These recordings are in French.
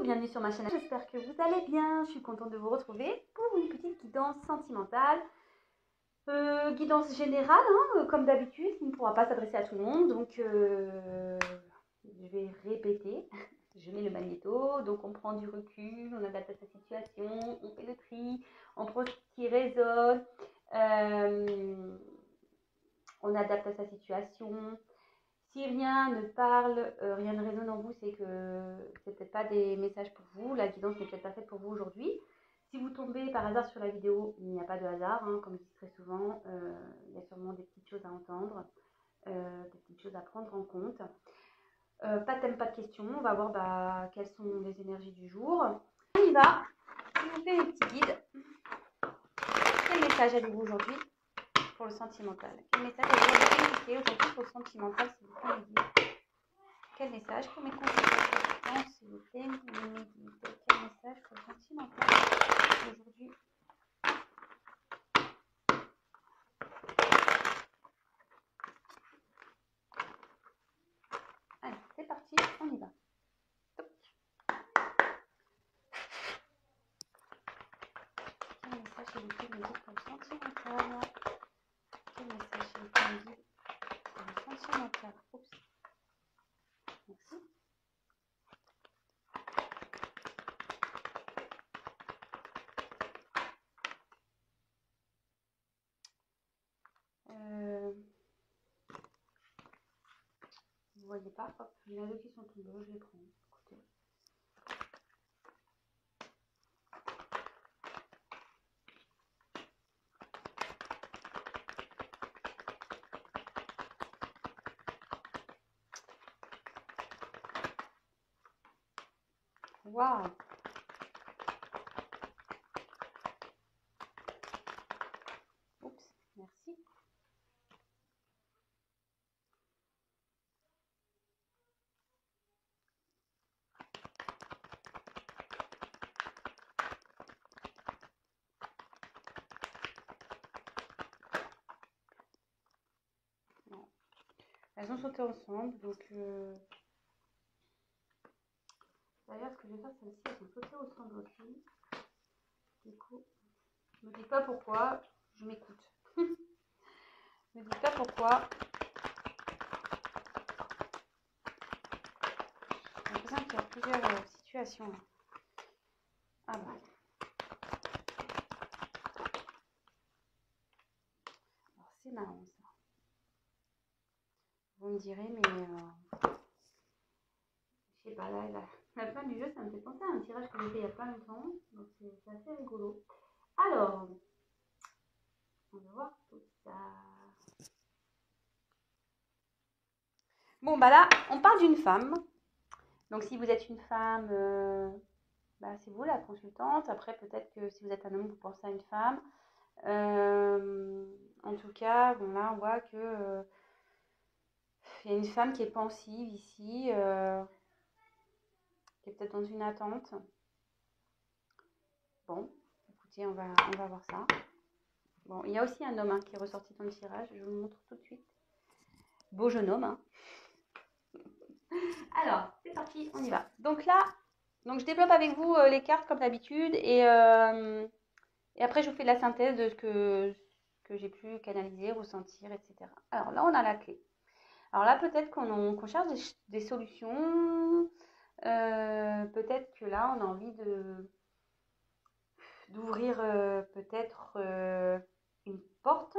bienvenue sur ma chaîne. J'espère que vous allez bien. Je suis contente de vous retrouver pour une petite guidance sentimentale. Guidance générale, hein, comme d'habitude, qui ne pourra pas s'adresser à tout le monde. Donc, je vais répéter. Je mets le magnéto, donc on prend du recul, on adapte à sa situation, on fait le tri, on prend ce qui résonne, on adapte à sa situation. Si rien ne parle, rien ne résonne en vous, c'est que c'est peut-être pas des messages pour vous. La guidance n'est peut-être pas faite pour vous aujourd'hui. Si vous tombez par hasard sur la vidéo, il n'y a pas de hasard, hein, comme je dis très souvent. Il y a sûrement des petites choses à entendre, des petites choses à prendre en compte. Pas de thème, pas de questions. On va voir quelles sont les énergies du jour. On y va. Je vous fais un petit guide. Quel message avez-vous aujourd'hui pour le sentimental? Quel message avez-vous aujourd'hui pour le sentimental, s'il vous plaît? Quel message pour mes consultations, s'il vous plaît? Quel message pour le sentimental aujourd'hui? Allez, c'est parti, on y va. Quel message s'il vous plaît me dit pour le sentimental? Quel message s'il vous plaît me dit pour le sentimental? Oups. Merci. Vous voyez pas? Hop, il y en a deux qui sont tombés, je les prends. Écoutez. Waouh! Oups, merci. Non. Elles ont sauté ensemble, donc d'ailleurs ce que je vais faire, celles-ci, elles ont sauté ensemble aussi. Du coup, je me dis pas pourquoi, je m'écoute. Je me dis pas pourquoi. J'ai l'impression qu'il y a plusieurs situations. Ah bah. Alors c'est marrant ça. Vous me direz, mais je sais pas, là, la fin du jeu, ça me fait penser à un tirage que j'ai fait il y a pas longtemps. Donc c'est assez rigolo. Alors, on va voir tout ça. Bon bah là, on parle d'une femme. Donc si vous êtes une femme, c'est vous la consultante. Après peut-être que si vous êtes un homme, vous pensez à une femme. En tout cas, bon là on voit que il y a une femme qui est pensive ici, qui est peut-être dans une attente. Bon, écoutez, on va voir ça. Bon, il y a aussi un homme qui est ressorti dans le tirage, je vous le montre tout de suite. Beau jeune homme. Hein. Alors, c'est parti, on y va. Donc là, je développe avec vous les cartes comme d'habitude et après je vous fais la synthèse de ce que j'ai pu canaliser, ressentir, etc. Alors là, on a la clé. Alors là, peut-être qu'on cherche des solutions. Peut-être que là, on a envie d'ouvrir peut-être une porte.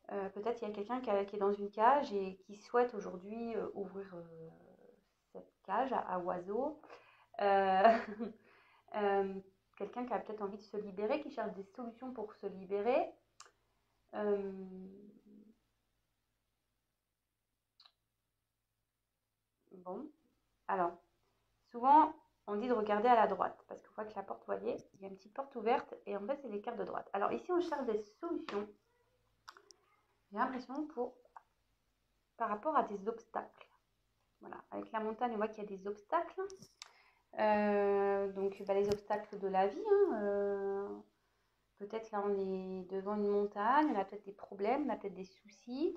Peut-être qu'il y a quelqu'un qui est dans une cage et qui souhaite aujourd'hui ouvrir cette cage à oiseaux. Quelqu'un qui a peut-être envie de se libérer, qui cherche des solutions pour se libérer. Bon, alors, souvent, on dit de regarder à la droite, parce qu'on voit que la porte, vous voyez, il y a une petite porte ouverte, et en fait, c'est les cartes de droite. Alors ici, on cherche des solutions, j'ai l'impression, par rapport à des obstacles. Voilà, avec la montagne, on voit qu'il y a des obstacles. Donc, les obstacles de la vie, hein, peut-être là, on est devant une montagne, on a peut-être des problèmes, on a peut-être des soucis.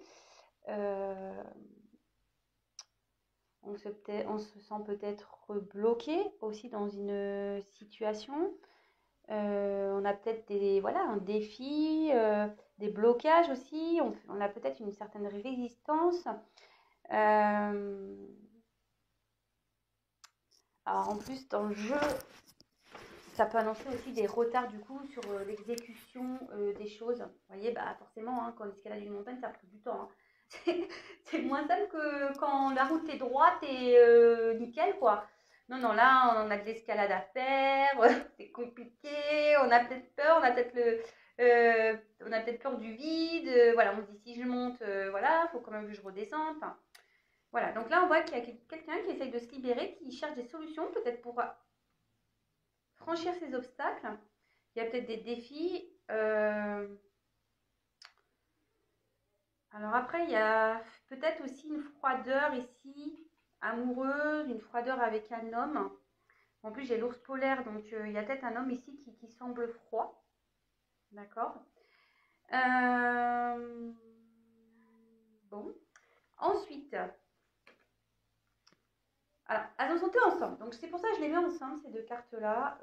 On on se sent peut-être bloqué aussi dans une situation. On a peut-être voilà, un défi, des blocages aussi. On a peut-être une certaine résistance. Alors en plus, dans le jeu, ça peut annoncer aussi des retards du coup sur l'exécution des choses. Vous voyez, bah forcément, hein, quand on escalade une montagne, ça prend du temps. Hein. C'est moins simple que quand la route est droite et nickel, quoi. Non, non, là, on a de l'escalade à faire, c'est compliqué, on a peut-être peur, on a peut-être peur du vide. Voilà, on se dit si je monte, voilà, faut quand même que je redescende. Enfin, voilà, donc là, on voit qu'il y a quelqu'un qui essaye de se libérer, qui cherche des solutions, peut-être pour franchir ces obstacles. Il y a peut-être des défis. Alors après, il y a peut-être aussi une froideur ici, amoureuse, une froideur avec un homme. En plus, j'ai l'ours polaire, donc il y a peut-être un homme ici qui semble froid. D'accord. Bon. Ensuite, alors, elles ont été ensemble. Donc c'est pour ça que je les mets ensemble, ces deux cartes-là.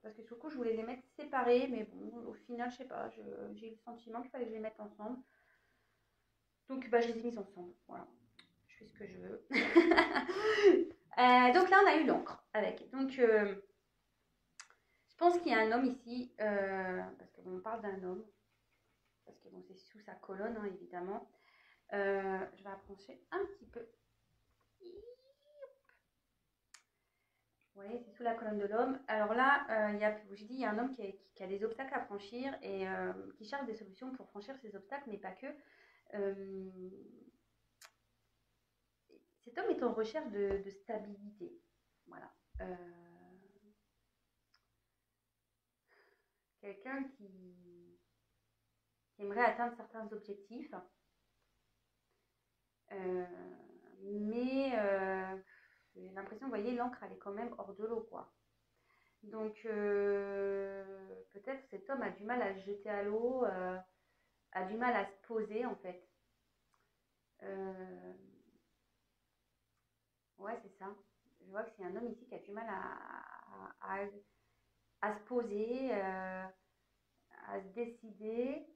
Parce que sur le coup, je voulais les mettre séparées. Mais bon, au final, je sais pas. J'ai eu le sentiment qu'il fallait que je les mette ensemble. Donc bah, je les ai mises ensemble. Voilà. Je fais ce que je veux. Donc là, on a eu l'encre avec. Donc je pense qu'il y a un homme ici. Parce qu'on parle d'un homme. Parce que bon, c'est sous sa colonne, hein, évidemment. Je vais approcher un petit peu. Vous voyez, c'est sous la colonne de l'homme. Alors là, j'ai dit, il y a un homme qui a des obstacles à franchir et qui cherche des solutions pour franchir ces obstacles, mais pas que. Cet homme est en recherche de stabilité. Voilà. Quelqu'un qui aimerait atteindre certains objectifs, mais j'ai l'impression, vous voyez, l'encre, elle est quand même hors de l'eau, quoi. Donc, peut-être cet homme a du mal à se jeter à l'eau, a du mal à se poser, en fait. Ouais, c'est ça. Je vois que c'est un homme ici qui a du mal à se poser, à se décider.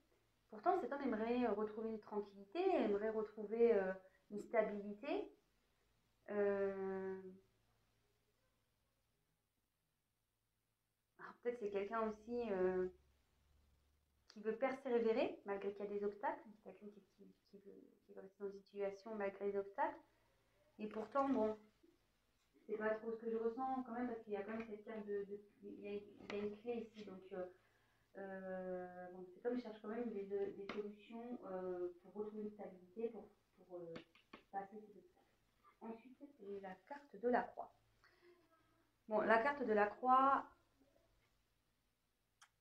Pourtant, cet homme aimerait retrouver une tranquillité, aimerait retrouver une stabilité. Alors, peut-être c'est quelqu'un aussi qui veut persévérer malgré qu'il y a des obstacles. C'est quelqu'un qui veut rester dans une situation malgré les obstacles. Et pourtant, bon, c'est pas trop ce que je ressens quand même parce qu'il y a quand même cette carte il y a une clé ici. Donc, bon, cet homme cherche quand même des solutions pour retrouver une stabilité, pour passer ces obstacles. Ensuite, c'est la carte de la croix. Bon, la carte de la croix,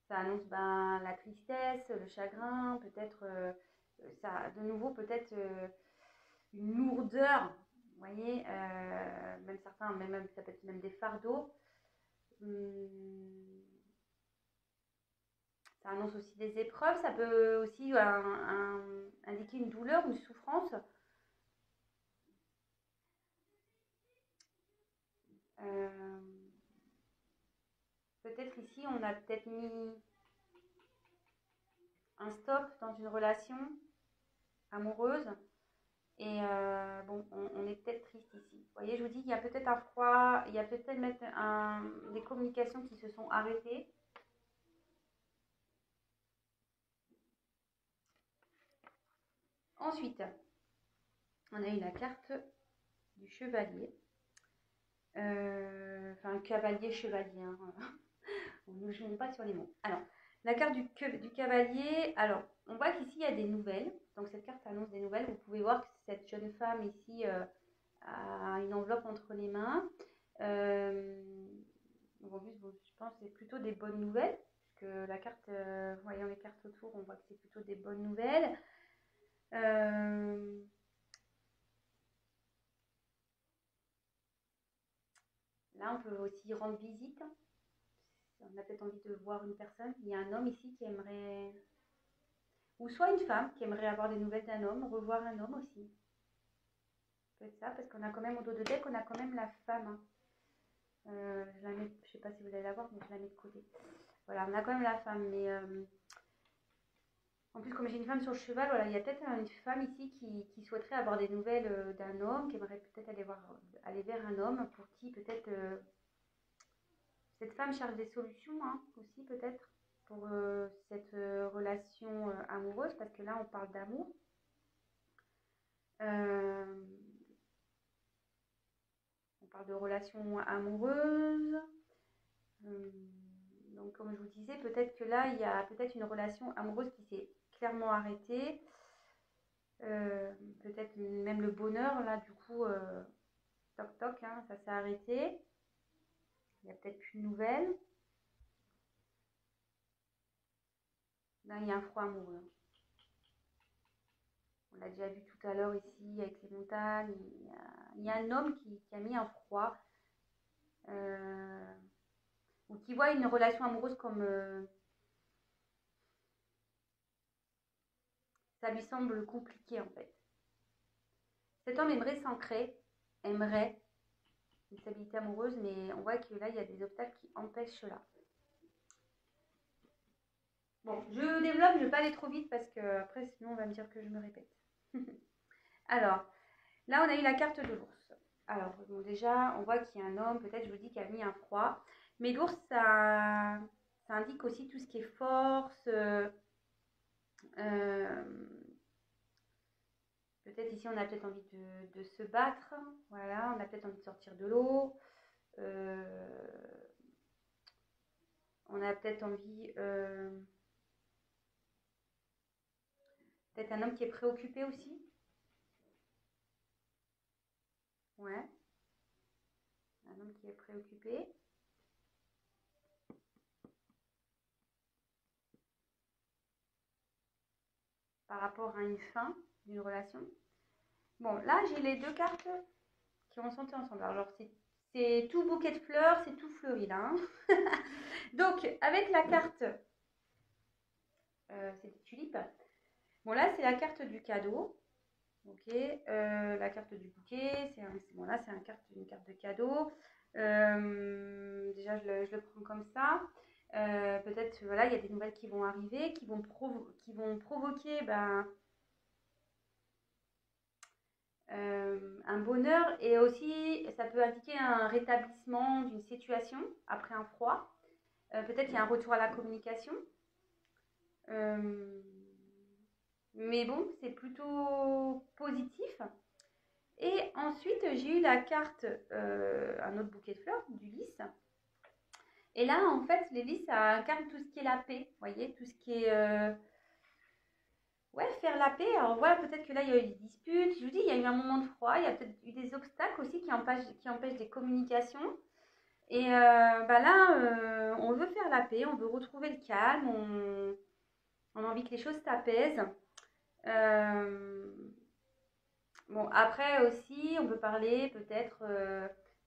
ça annonce la tristesse, le chagrin, peut-être, ça, de nouveau, peut-être une lourdeur, vous voyez, même certains, même, ça peut être même des fardeaux. Ça annonce aussi des épreuves, ça peut aussi indiquer une douleur, une souffrance. Peut-être ici, on a peut-être mis un stop dans une relation amoureuse. Et bon, on est peut-être triste ici. Vous voyez, je vous dis, il y a peut-être un froid, il y a peut-être des communications qui se sont arrêtées. Ensuite, on a eu la carte du chevalier. Enfin, cavalier-chevalier. Hein. Ne jouons pas sur les mots. Alors, la carte du cavalier. Alors, on voit qu'ici, il y a des nouvelles. Donc, cette carte annonce des nouvelles. Vous pouvez voir que cette jeune femme ici a une enveloppe entre les mains. Donc, en plus, bon, je pense que c'est plutôt des bonnes nouvelles. Puisque la carte, voyant les cartes autour, on voit que c'est plutôt des bonnes nouvelles. Là, on peut aussi rendre visite. On a peut-être envie de voir une personne. Il y a un homme ici qui aimerait, ou soit une femme qui aimerait avoir des nouvelles d'un homme, revoir un homme aussi. peut être ça, parce qu'on a quand même au dos de deck, on a quand même la femme. Hein. Je la mets, je sais pas si vous allez la voir, mais je la mets de côté. Voilà, on a quand même la femme, mais en plus, comme j'ai une femme sur le cheval, voilà, il y a peut-être une femme ici qui souhaiterait avoir des nouvelles d'un homme, qui aimerait peut-être aller vers un homme pour qui peut-être cette femme cherche des solutions hein, aussi peut-être pour cette relation amoureuse, parce que là on parle d'amour. On parle de relation amoureuse. Donc comme je vous disais, peut-être que là il y a peut-être une relation amoureuse qui s'est clairement arrêtée. Peut-être même le bonheur là du coup toc toc hein, ça s'est arrêté. Il n'y a peut-être plus de nouvelles. Là il y a un froid amoureux. On l'a déjà vu tout à l'heure ici avec les montagnes. Il y a un homme qui a mis un froid ou qui voit une relation amoureuse comme ça lui semble compliqué en fait. Cet homme aimerait s'ancrer, aimerait une stabilité amoureuse, mais on voit que là il y a des obstacles qui empêchent cela. Bon, je développe, je ne vais pas aller trop vite parce que après sinon on va me dire que je me répète. Alors, là on a eu la carte de l'ours. Alors, bon, déjà, on voit qu'il y a un homme, peut-être je vous dis, qui a mis un froid. Mais l'ours, ça indique aussi tout ce qui est force. Peut-être ici, on a peut-être envie de se battre. Voilà, on a peut-être envie de sortir de l'eau. On a peut-être envie... peut-être un homme qui est préoccupé aussi. Ouais. Un homme qui est préoccupé. Par rapport à une fin d'une relation. Bon, là, j'ai les deux cartes qui vont chanter ensemble. Alors, c'est tout bouquet de fleurs, c'est tout fleuri là. Hein. Donc, avec la carte, c'est des tulipes. Bon, là, c'est la carte du cadeau. Ok, la carte du bouquet, bon, là, c'est une carte de cadeau. Déjà, je le prends comme ça. Peut-être, voilà, il y a des nouvelles qui vont arriver, qui vont provoquer un bonheur et aussi, ça peut indiquer un rétablissement d'une situation après un froid. Peut-être qu'il y a un retour à la communication. Mais bon, c'est plutôt positif. Et ensuite, j'ai eu la carte, un autre bouquet de fleurs, du lys. Et là, en fait, les lys, ça incarne tout ce qui est la paix. Vous voyez, tout ce qui est... ouais, faire la paix. Alors voilà, peut-être que là, il y a eu des disputes. Je vous dis, il y a eu un moment de froid. Il y a peut-être eu des obstacles aussi qui empêchent des communications. Et là, on veut faire la paix, on veut retrouver le calme, on a envie que les choses s'apaisent. Bon, après aussi, on peut parler peut-être,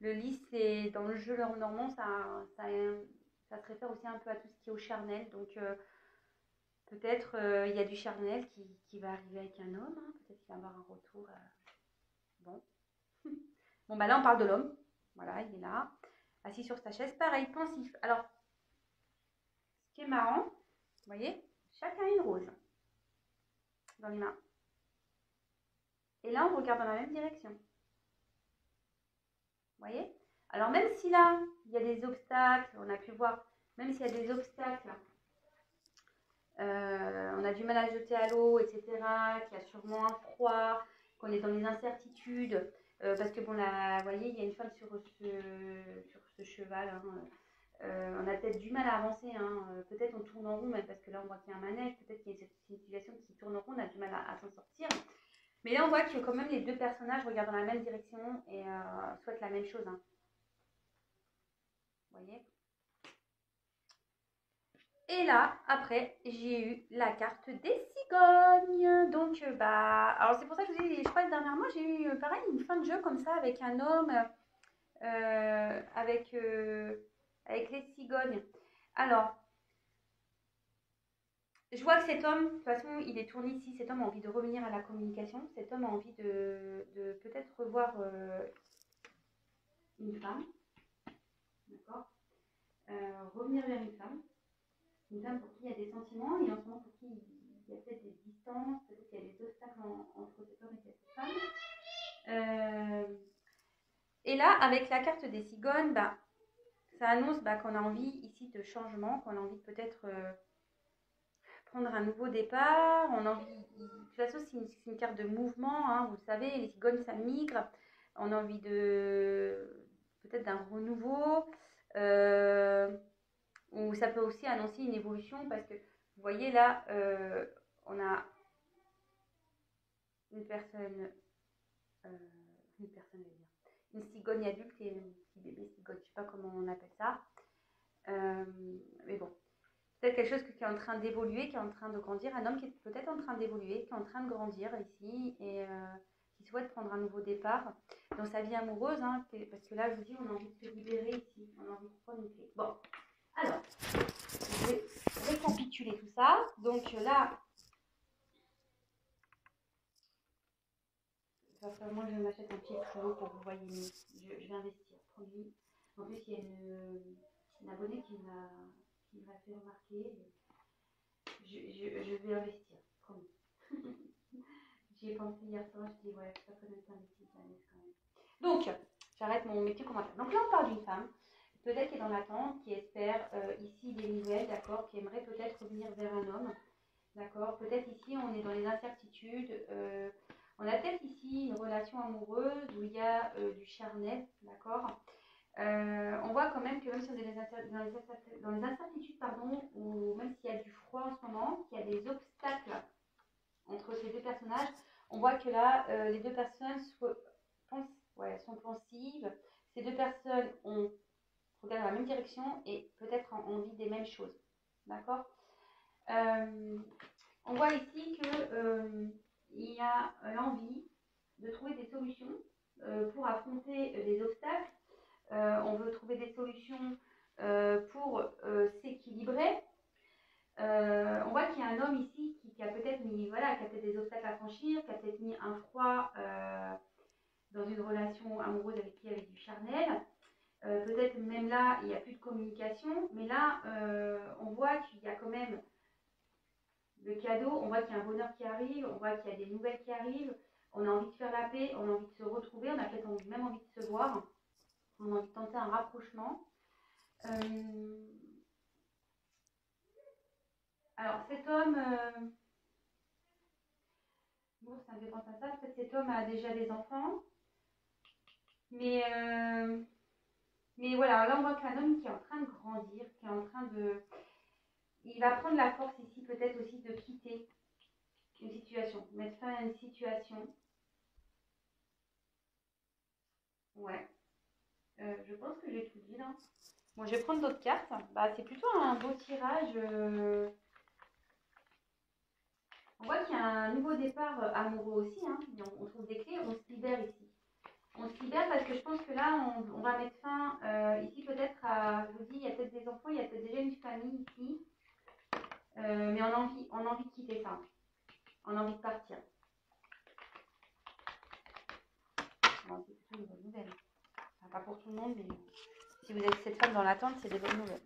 le lys, c'est dans le jeu normand, ça se réfère aussi un peu à tout ce qui est au charnel. Donc, peut-être il y a du charnel qui va arriver avec un homme, hein. Peut-être qu'il va avoir un retour. Bon. Bon, bah là, on parle de l'homme. Voilà, il est là, assis sur sa chaise, pareil, pensif. Alors, ce qui est marrant, vous voyez, chacun a une rose dans les mains. Et là, on regarde dans la même direction. Vous voyez? Alors, même si là, il y a des obstacles, on a pu voir, même s'il y a des obstacles, on a du mal à jeter à l'eau, etc., qu'il y a sûrement un froid, qu'on est dans les incertitudes, parce que bon, là, vous voyez, il y a une femme sur ce cheval, hein, on a peut-être du mal à avancer, hein. Peut-être on tourne en rond, même parce que là on voit qu'il y a un manège, peut-être qu'il y a cette situation qui tourne en rond, on a du mal à s'en sortir. Mais là on voit que quand même les deux personnages regardent dans la même direction et souhaitent la même chose. Hein. Vous voyez? Et là, après, j'ai eu la carte des cigognes. Donc, alors c'est pour ça que je vous dis, je crois que dernièrement, j'ai eu pareil une fin de jeu comme ça avec un homme, avec les cigognes. Alors, Je vois que cet homme, de toute façon, il est tourné ici. Cet homme a envie de revenir à la communication. Cet homme a envie de peut-être revoir une femme. D'accord, revenir vers une femme pour qui il y a des sentiments et en ce moment pour qui il y a peut-être des distances, peut-être qu'il y a des obstacles entre cet homme et cette femme. Et là, avec la carte des cigognes, bah, ça annonce qu'on a envie ici de changement, qu'on a envie de peut-être prendre un nouveau départ. On a envie, de toute façon, c'est une carte de mouvement, hein, vous le savez, les cigognes, ça migre. On a envie de peut-être d'un renouveau. Ou ça peut aussi annoncer une évolution parce que vous voyez là, on a une personne, une cigogne adulte et un petit bébé cigogne, je ne sais pas comment on appelle ça. Mais bon, peut-être quelque chose qui est en train d'évoluer, qui est en train de grandir, un homme qui est peut-être en train d'évoluer, qui est en train de grandir ici et qui souhaite prendre un nouveau départ dans sa vie amoureuse, hein, parce que là, je vous dis, on a envie de se libérer ici, on a envie de prendre une clé. Bon, alors, je vais récapituler tout ça. Donc là, moi je m'achète un pied plus haut pour que vous voyez mieux. Je vais investir, promis. En plus, il y a une abonnée qui m'a fait remarquer. Je vais investir, promis. J'y ai pensé hier soir, je dis ouais, ça peut être investi quand même. Donc, j'arrête mon métier commentaire. Donc là, on parle d'une femme, peut-être qui est dans l'attente, qui espère ici des nouvelles, d'accord, qui aimerait peut-être revenir vers un homme, d'accord. Peut-être ici, on est dans les incertitudes. On a peut-être ici une relation amoureuse où il y a du charnel, d'accord. On voit quand même que même si on est dans les incertitudes, pardon, ou même s'il y a du froid en ce moment, qu'il y a des obstacles entre ces deux personnages, on voit que là, les deux personnes sont pensives. Ces deux personnes regardent dans la même direction et peut-être ont envie des mêmes choses, d'accord. On voit ici qu'il y a l'envie de trouver des solutions pour affronter les obstacles. On veut trouver des solutions pour s'équilibrer. On voit qu'il y a un homme ici qui a peut-être des obstacles à franchir, qui a peut-être mis un froid dans une relation amoureuse avec qui il y avait du charnel. Peut-être même là, il n'y a plus de communication, mais là, on voit qu'il y a quand même le cadeau, on voit qu'il y a un bonheur qui arrive, on voit qu'il y a des nouvelles qui arrivent, on a envie de faire la paix, on a envie de se retrouver, on a peut-être même envie de se voir, on a envie de tenter un rapprochement. Alors cet homme, bon, ça me fait penser à ça, peut-être cet homme a déjà des enfants, mais voilà, là on voit qu'un homme qui est en train de grandir, qui est en train de... Il va prendre la force ici peut-être aussi de quitter une situation, mettre fin à une situation. Ouais, je pense que j'ai tout dit là. Bon, je vais prendre d'autres cartes. C'est plutôt un beau tirage. On voit qu'il y a un nouveau départ amoureux aussi. Hein. On trouve des clés, on se libère ici. On se libère parce que je pense que là, on va mettre fin ici peut-être à... Je vous dis, il y a peut-être des enfants, il y a peut-être déjà une famille ici. Mais on a envie de quitter ça. On a envie de partir. Bon, c'est plutôt une bonne nouvelle. Enfin, pas pour tout le monde, mais si vous êtes cette femme dans l'attente, c'est des bonnes nouvelles.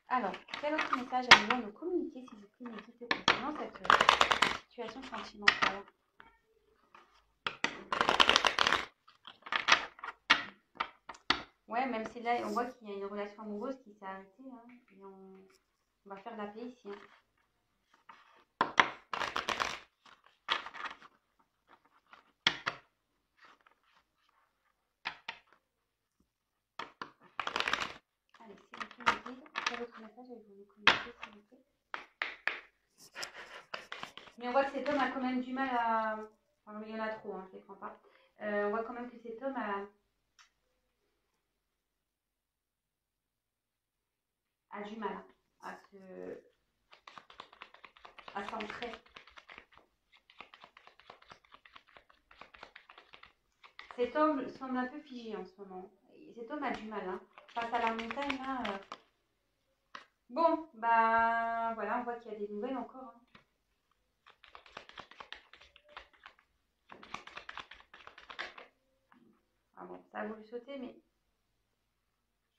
Alors, quel autre message allez-vous nous communiquer, s'il vous plaît, n'hésitez pas concernant cette situation sentimentale? Ouais, même si là, on voit qu'il y a une relation amoureuse qui s'est arrêtée, hein, et on va faire de la paix ici. Hein. Allez, s'il vous plaît, me dites, quel autre message allez-vous nous communiquer, s'il vous plaît? Mais on voit que cet homme a quand même du mal à... Enfin, il y en a trop, hein, je ne les prends pas. On voit quand même que cet homme a du mal à s'ancrer. Cet homme semble un peu figé en ce moment. Cet homme a du mal. Hein. Face à la montagne, là, Bon, bah voilà, on voit qu'il y a des nouvelles encore, hein. Ah bon, ça a voulu sauter, mais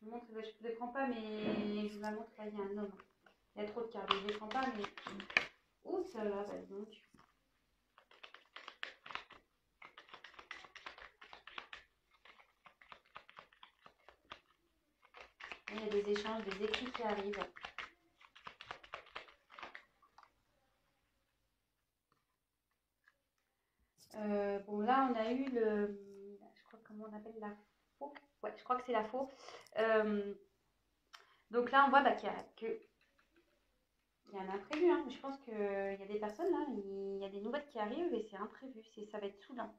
je vous montre, je ne les prends pas, mais je vous la montre, là, il y a un homme. Il y a trop de cartes, je ne les prends pas, mais... Ouh, ça là, bah donc. Il y a des échanges, des écrits qui arrivent. Bon, là, on a eu le... Je crois, comment on appelle la faux? Ouais, je crois que c'est la faux. Donc là, on voit bah, qu'il y a un imprévu, hein. Je pense qu'il y a des personnes, là, il y a des nouvelles qui arrivent et c'est imprévu. Ça va être soudain.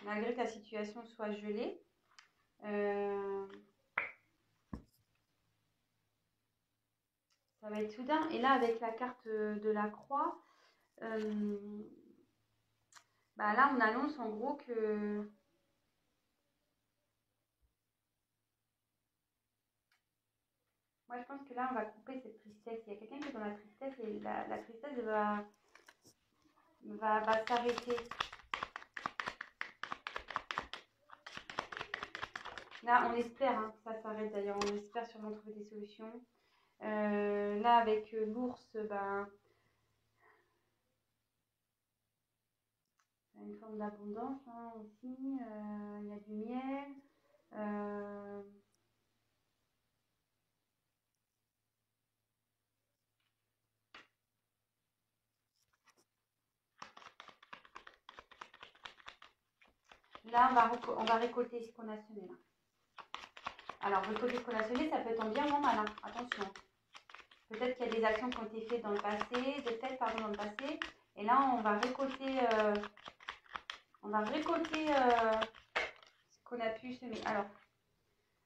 Malgré que la situation soit gelée, ça va être soudain. Et là, avec la carte de la croix, bah là, on annonce en gros que... Moi, je pense que là, on va couper cette tristesse. Il y a quelqu'un qui est dans la tristesse et la tristesse va s'arrêter. Là, on espère hein, que ça s'arrête d'ailleurs. On espère sûrement trouver des solutions. Là, avec l'ours, ben, une forme d'abondance hein, aussi. Il y a du miel. Euh, Là, on va récolter ce qu'on a semé. Là. Alors, récolter ce qu'on a semé, ça peut être en bien ou en mal. Hein. Attention. Peut-être qu'il y a des actions qui ont été faites dans le passé, dans le passé. Et là, on va récolter ce qu'on a pu semer. Alors,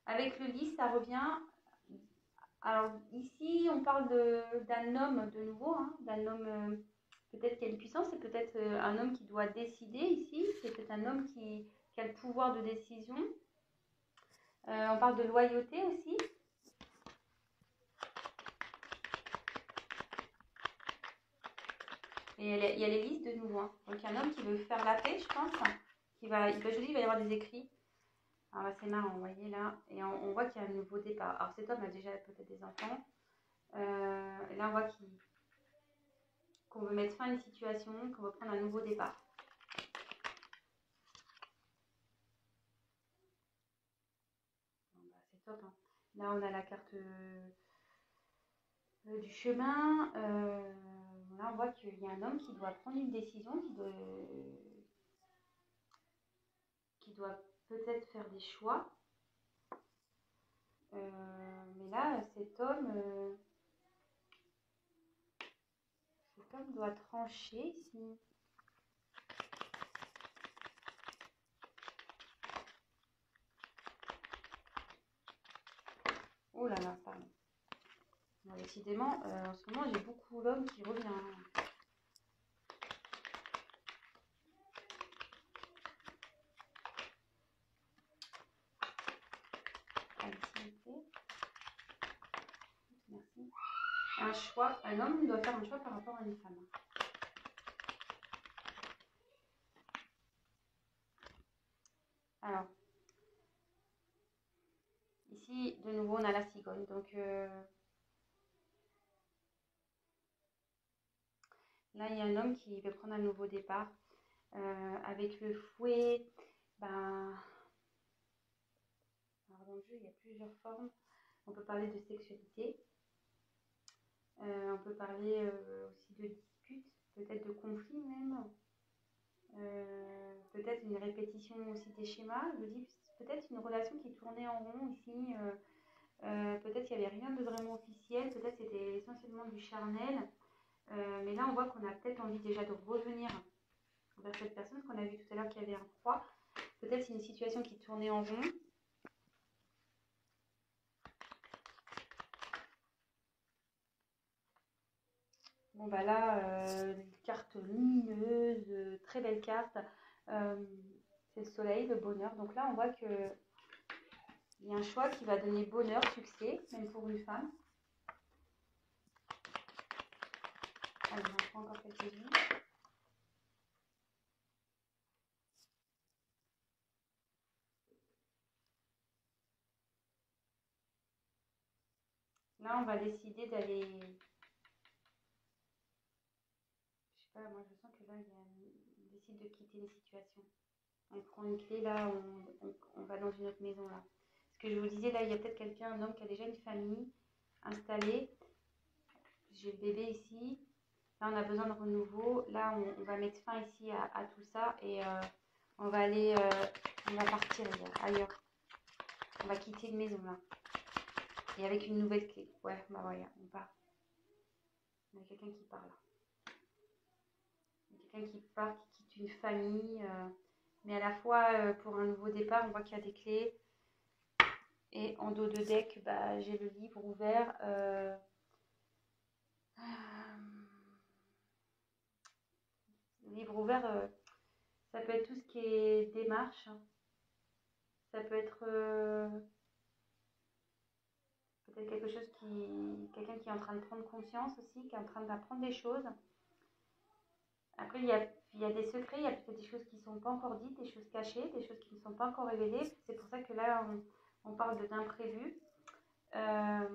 avec le 10, ça revient. Alors, ici, on parle d'un homme de nouveau, hein, d'un homme peut-être qui a une puissance, c'est peut-être un homme qui doit décider ici, c'est peut-être un homme qui a le pouvoir de décision. On parle de loyauté aussi. Et il y a les listes de nouveau. Hein. Donc, il y a un homme qui veut faire la paix, je pense. Je dis, il va y avoir des écrits. Alors, c'est marrant, vous voyez là. Et on voit qu'il y a un nouveau départ. Alors, cet homme a déjà peut-être des enfants. Et là, on voit qu'on veut mettre fin à une situation, qu'on veut prendre un nouveau départ. Bon, bah, c'est top. Hein. Là, on a la carte du chemin. Là, on voit qu'il y a un homme qui doit prendre une décision, qui doit peut-être faire des choix. Mais là, cet homme doit trancher ici. Oh là là, pardon. Bon, décidément, en ce moment, j'ai beaucoup l'homme qui revient. Merci. Un homme doit faire un choix par rapport à une femme. Alors, ici, de nouveau, on a la cigogne. Donc, là, il y a un homme qui veut prendre un nouveau départ. Avec le fouet, ben, alors dans le jeu, il y a plusieurs formes. On peut parler de sexualité. On peut parler aussi de disputes, peut-être de conflits même. Peut-être une répétition aussi des schémas. Je dis peut-être une relation qui tournait en rond ici. Peut-être qu'il n'y avait rien de vraiment officiel. Peut-être c'était essentiellement du charnel. Mais là, on voit qu'on a peut-être envie déjà de revenir vers cette personne qu'on a vu tout à l'heure qui avait un croix. Peut-être c'est une situation qui tournait en rond. Bon, bah là, carte lumineuse, très belle carte. C'est le soleil, le bonheur. Donc là, on voit que il y a un choix qui va donner bonheur, succès, même pour une femme. Allez, j'en prends encore quelques-unes. Là, on va décider d'aller... Je sais pas, moi je sens que là, on décide de quitter une situation. On prend une clé, là, on va dans une autre maison, là. Ce que je vous disais, là, il y a peut-être quelqu'un, un homme qui a déjà une famille installée. J'ai le bébé ici. Là, on a besoin de renouveau. Là, on va mettre fin ici à tout ça et on va aller, on va partir ailleurs. On va quitter une maison, là. Et avec une nouvelle clé. Ouais, bah voilà, on part. Il y a quelqu'un qui part, là. Il y a quelqu'un qui part, qui quitte une famille. Mais à la fois, pour un nouveau départ, on voit qu'il y a des clés. Et en dos de deck, bah, j'ai le livre ouvert. Le livre ouvert, ça peut être tout ce qui est démarche. Ça peut être peut-être quelque chose quelqu'un qui est en train de prendre conscience aussi, qui est en train d'apprendre des choses. Après, il y a des secrets, il y a peut-être des choses qui ne sont pas encore dites, des choses cachées, des choses qui ne sont pas encore révélées. C'est pour ça que là, on parle d'imprévu. Enfin,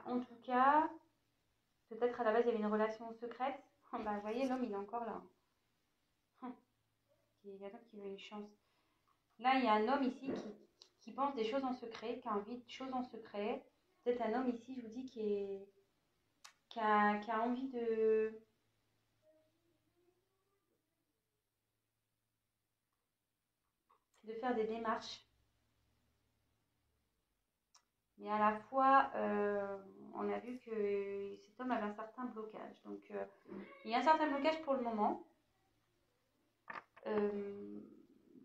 en tout cas, peut-être à la base, il y avait une relation secrète. Bah, vous voyez, l'homme, il est encore là. Il y a un homme qui veut une chance. Là, il y a un homme ici qui pense des choses en secret, qui a envie de choses en secret. Peut-être un homme ici, je vous dis, qui a envie de faire des démarches. Mais à la fois, on a vu que cet homme avait un certain blocage. Donc, il y a un certain blocage pour le moment.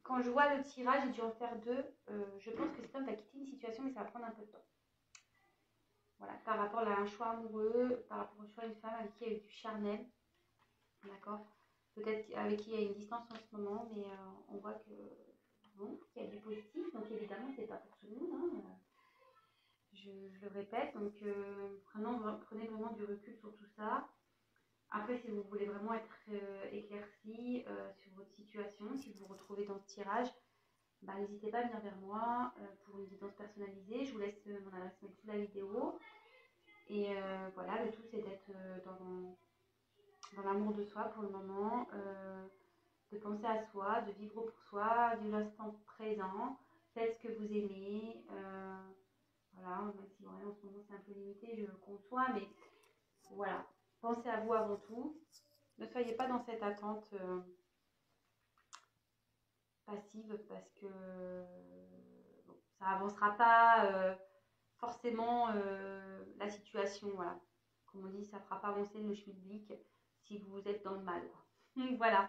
Quand je vois le tirage, j'ai dû en faire deux. Je pense que cet homme va quitter une situation, mais ça va prendre un peu de temps. Voilà, par rapport à un choix amoureux, par rapport au choix d'une femme avec qui il y a eu du charnel. D'accord. Peut-être avec qui il y a une distance en ce moment, mais on voit que bon, il y a du positif. Donc évidemment, c'est pas pour tout le monde. Hein. Je le répète. Donc prenez vraiment du recul sur tout ça. Après, si vous voulez vraiment être éclairci sur votre situation, si vous vous retrouvez dans ce tirage, bah, n'hésitez pas à venir vers moi pour une guidance personnalisée. Je vous laisse mon adresse mail sous la vidéo. Et voilà, le tout c'est d'être dans l'amour de soi pour le moment, de penser à soi, de vivre pour soi, de l'instant présent. Faites ce que vous aimez. Voilà, même si ouais, en ce moment c'est un peu limité, je le conçois, mais voilà. Pensez à vous avant tout. Ne soyez pas dans cette attente passive parce que bon, ça avancera pas forcément la situation. Voilà. Comme on dit, ça ne fera pas avancer le schmilblick si vous êtes dans le mal. Quoi. Voilà.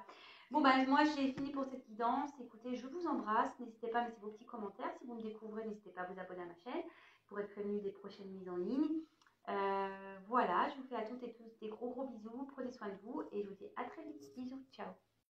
Bon, bah, moi, j'ai fini pour cette guidance. Écoutez, je vous embrasse. N'hésitez pas à mettre vos petits commentaires. Si vous me découvrez, n'hésitez pas à vous abonner à ma chaîne pour être prévenu des prochaines mises en ligne. Voilà, je vous fais à toutes et tous des gros bisous. Prenez soin de vous et je vous dis à très vite. Bisous, ciao.